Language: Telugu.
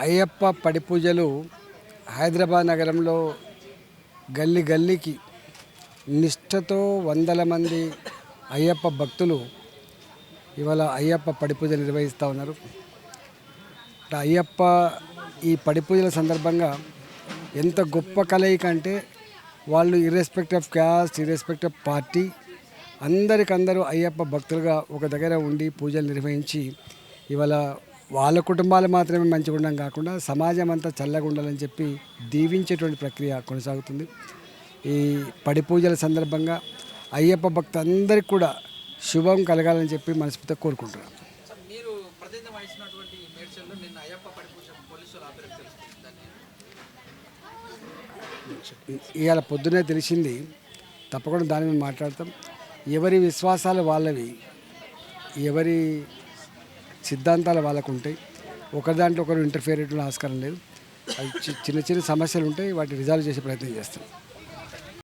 అయ్యప్ప పడి పూజలు హైదరాబాద్ నగరంలో గల్లీ గల్లీకి నిష్ఠతో వందల మంది అయ్యప్ప భక్తులు ఇవాళ అయ్యప్ప పడి పూజలు నిర్వహిస్తూ ఉన్నారు. అయ్యప్ప ఈ పడి పూజల సందర్భంగా ఎంత గొప్ప కలయిక అంటే వాళ్ళు irrespective of caste, irrespective of party, అందరికందరూ అయ్యప్ప భక్తులుగా ఒక దగ్గర ఉండి పూజలు నిర్వహించి ఇవాళ వాళ్ళ కుటుంబాలు మాత్రమే మంచిగా ఉండడం కాకుండా సమాజం అంతా చల్లగా ఉండాలని చెప్పి దీవించేటువంటి ప్రక్రియ కొనసాగుతుంది. ఈ పడి పూజల సందర్భంగా అయ్యప్ప భక్తులందరికీ కూడా శుభం కలగాలని చెప్పి మనస్ఫూర్తిగా కోరుకుంటున్నాను. ఇవాళ పొద్దునే తెలిసింది, తప్పకుండా దాని మీద మాట్లాడతాం. ఎవరి విశ్వాసాలు వాళ్ళవి, ఎవరి సిద్ధాంతాలు వాళ్ళకు ఉంటాయి. ఒకరి దాంట్లో ఒకరు ఇంటర్ఫియర్ అయ్యే ఆస్కారం లేదు. అది చిన్న చిన్న సమస్యలు ఉంటాయి, వాటిని రిజాల్వ్ చేసే ప్రయత్నం చేస్తాం.